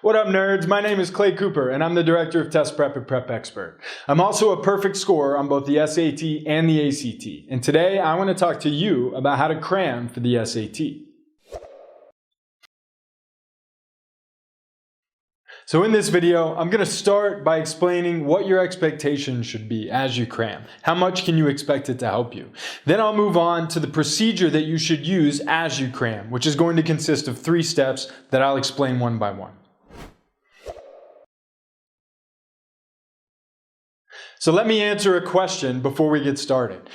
What up, nerds? My name is Clay Cooper, and I'm the Director of Test Prep at Prep Expert. I'm also a perfect scorer on both the SAT and the ACT, and today I want to talk to you about how to cram for the SAT. So in this video, I'm going to start by explaining what your expectations should be as you cram. How much can you expect it to help you? Then I'll move on to the procedure that you should use as you cram, which is going to consist of 3 steps that I'll explain one by one. So let me answer a question before we get started.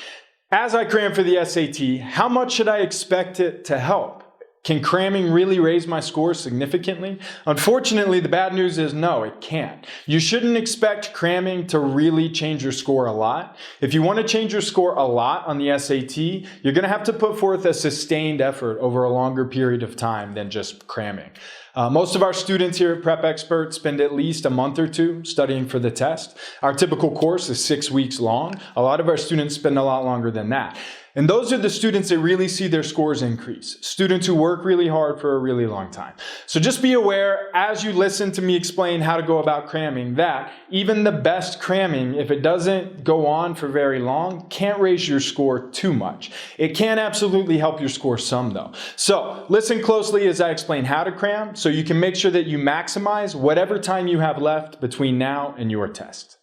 As I cram for the SAT, how much should I expect it to help? Can cramming really raise my score significantly? Unfortunately, the bad news is no, it can't. You shouldn't expect cramming to really change your score a lot. If you want to change your score a lot on the SAT, you're going to have to put forth a sustained effort over a longer period of time than just cramming. Most of our students here at Prep Expert spend at least a month or 2 studying for the test. Our typical course is 6 weeks long. A lot of our students spend a lot longer than that. And those are the students that really see their scores increase. Students who work really hard for a really long time. So just be aware as you listen to me explain how to go about cramming that even the best cramming, if it doesn't go on for very long, can't raise your score too much. It can absolutely help your score some though. So listen closely as I explain how to cram so you can make sure that you maximize whatever time you have left between now and your test.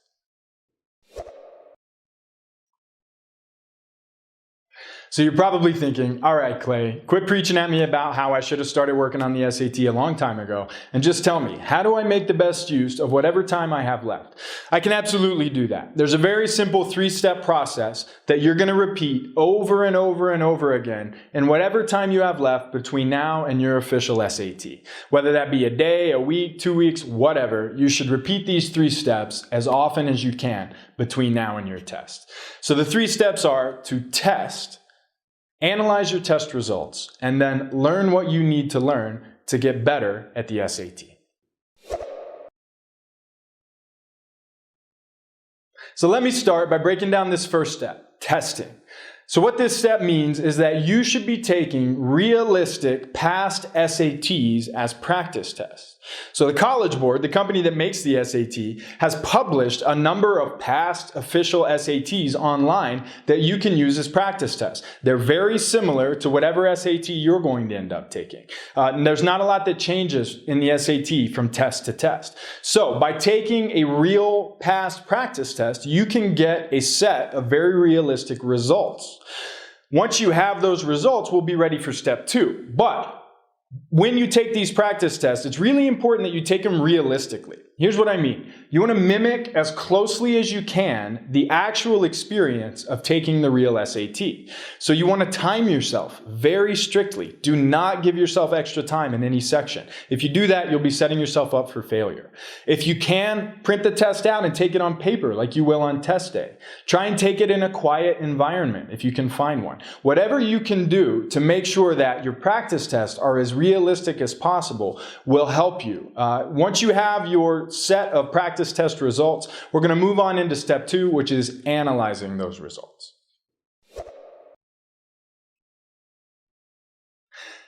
So you're probably thinking, all right, Clay, quit preaching at me about how I should have started working on the SAT a long time ago, and just tell me, how do I make the best use of whatever time I have left? I can absolutely do that. There's a very simple 3-step process that you're going to repeat over and over and over again in whatever time you have left between now and your official SAT. Whether that be a day, a week, 2 weeks, whatever, you should repeat these 3 steps as often as you can between now and your test. So the 3 steps are to test, analyze your test results, and then learn what you need to learn to get better at the SAT. So let me start by breaking down this first step, testing. So what this step means is that you should be taking realistic past SATs as practice tests. So the College Board, the company that makes the SAT, has published a number of past official SATs online that you can use as practice tests. They're very similar to whatever SAT you're going to end up taking. There's not a lot that changes in the SAT from test to test. So by taking a real past practice test, you can get a set of very realistic results. Once you have those results, we'll be ready for step 2. But when you take these practice tests, it's really important that you take them realistically. Here's what I mean. You want to mimic as closely as you can the actual experience of taking the real SAT. So you want to time yourself very strictly. Do not give yourself extra time in any section. If you do that, you'll be setting yourself up for failure. If you can, print the test out and take it on paper like you will on test day. Try and take it in a quiet environment if you can find one. Whatever you can do to make sure that your practice tests are as realistic as possible will help you. Once you have your set of practice test results, we're going to move on into step 2, which is analyzing those results.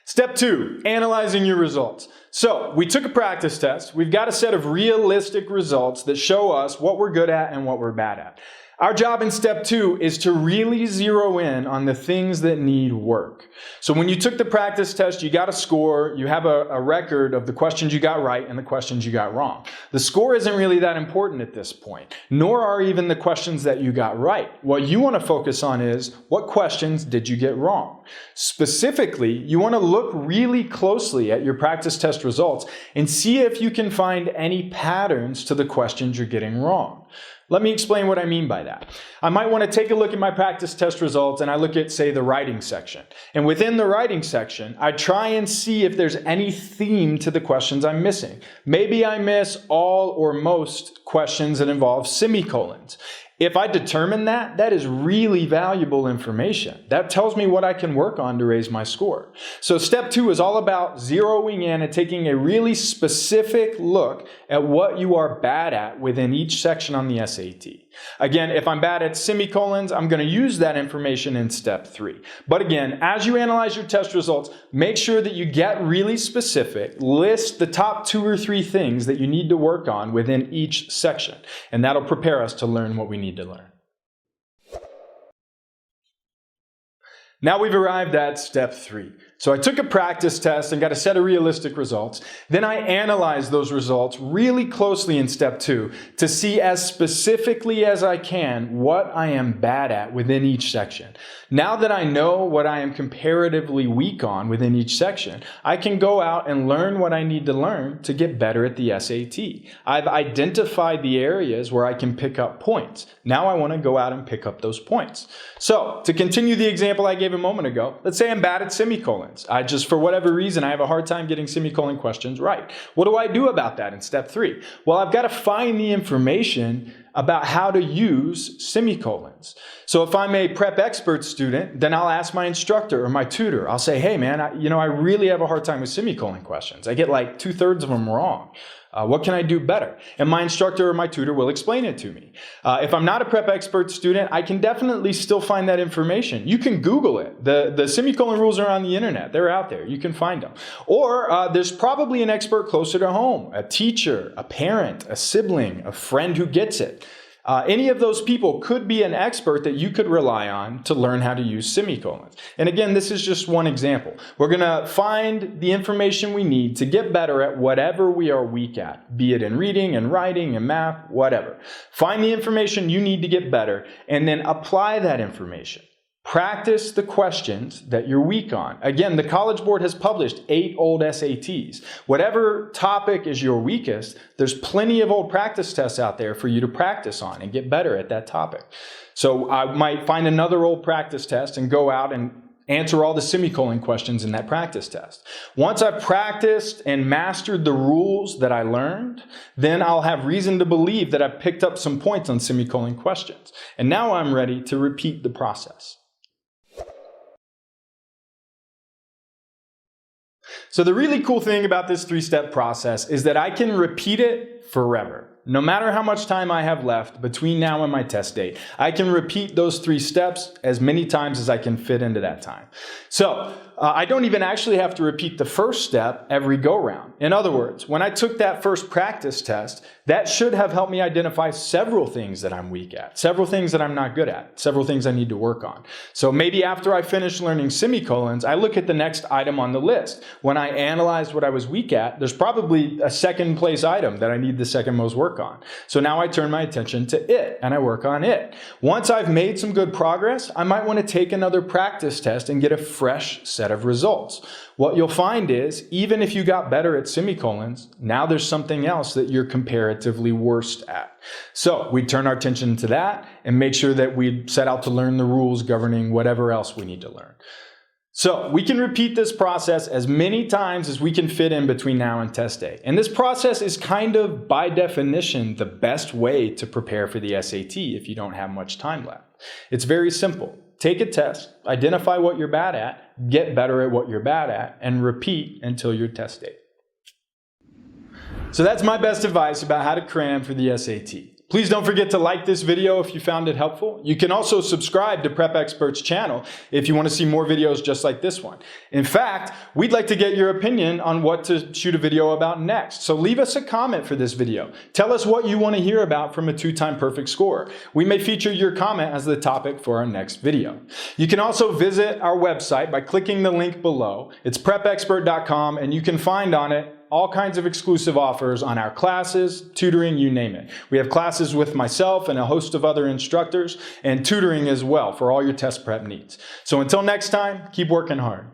Step 2, analyzing your results. So we took a practice test. We've got a set of realistic results that show us what we're good at and what we're bad at. Our job in step 2 is to really zero in on the things that need work. So when you took the practice test, you got a score, you have a record of the questions you got right and the questions you got wrong. The score isn't really that important at this point, nor are even the questions that you got right. What you want to focus on is what questions did you get wrong? Specifically, you want to look really closely at your practice test results and see if you can find any patterns to the questions you're getting wrong. Let me explain what I mean by that. I might want to take a look at my practice test results and I look at, say, the writing section. And within the writing section, I try and see if there's any theme to the questions I'm missing. Maybe I miss all or most questions that involve semicolons. If I determine that, that is really valuable information. That tells me what I can work on to raise my score. So step 2 is all about zeroing in and taking a really specific look at what you are bad at within each section on the SAT. Again, if I'm bad at semicolons, I'm going to use that information in step 3. But again, as you analyze your test results, make sure that you get really specific, list the top 2 or 3 things that you need to work on within each section, and that'll prepare us to learn what we need to learn. Now we've arrived at step 3. So I took a practice test and got a set of realistic results. Then I analyzed those results really closely in step 2 to see as specifically as I can what I am bad at within each section. Now that I know what I am comparatively weak on within each section, I can go out and learn what I need to learn to get better at the SAT. I've identified the areas where I can pick up points. Now I want to go out and pick up those points. So to continue the example I gave a moment ago, let's say I'm bad at semicolons. I just, for whatever reason, I have a hard time getting semicolon questions right. What do I do about that in step 3? Well, I've got to find the information about how to use semicolons. So if I'm a prep expert student, then I'll ask my instructor or my tutor. I'll say, hey man, I really have a hard time with semicolon questions. I get like 2/3 of them wrong. What can I do better? And my instructor or my tutor will explain it to me. If I'm not a prep expert student, I can definitely still find that information. You can Google it. The semicolon rules are on the internet. They're out there. You can find them. Or there's probably an expert closer to home, a teacher, a parent, a sibling, a friend who gets it. Any of those people could be an expert that you could rely on to learn how to use semicolons. And again, this is just one example. We're going to find the information we need to get better at whatever we are weak at, be it in reading and writing and math, whatever. Find the information you need to get better and then apply that information. Practice the questions that you're weak on. Again, the College Board has published 8 old SATs. Whatever topic is your weakest, there's plenty of old practice tests out there for you to practice on and get better at that topic. So I might find another old practice test and go out and answer all the semicolon questions in that practice test. Once I've practiced and mastered the rules that I learned, then I'll have reason to believe that I've picked up some points on semicolon questions. And now I'm ready to repeat the process. So the really cool thing about this 3-step process is that I can repeat it forever. No matter how much time I have left between now and my test date, I can repeat those 3 steps as many times as I can fit into that time. So I don't even actually have to repeat the first step every go-round. In other words, when I took that first practice test, that should have helped me identify several things that I'm weak at, several things that I'm not good at, several things I need to work on. So maybe after I finish learning semicolons, I look at the next item on the list. When I analyzed what I was weak at, there's probably a second place item that I need the second most work on. So now I turn my attention to it and I work on it. Once I've made some good progress, I might want to take another practice test and get a fresh set of results. What you'll find is, even if you got better at semicolons, now there's something else that you're comparatively worst at. So we turn our attention to that and make sure that we set out to learn the rules governing whatever else we need to learn. So we can repeat this process as many times as we can fit in between now and test day. And this process is kind of, by definition, the best way to prepare for the SAT if you don't have much time left. It's very simple. Take a test, identify what you're bad at, get better at what you're bad at, and repeat until your test date. So that's my best advice about how to cram for the SAT. Please don't forget to like this video if you found it helpful. You can also subscribe to Prep Expert's channel if you want to see more videos just like this one. In fact, we'd like to get your opinion on what to shoot a video about next. So leave us a comment for this video. Tell us what you want to hear about from a 2-time perfect scorer. We may feature your comment as the topic for our next video. You can also visit our website by clicking the link below. It's prepexpert.com, and you can find on it all kinds of exclusive offers on our classes, tutoring, you name it. We have classes with myself and a host of other instructors, and tutoring as well for all your test prep needs. So until next time, keep working hard.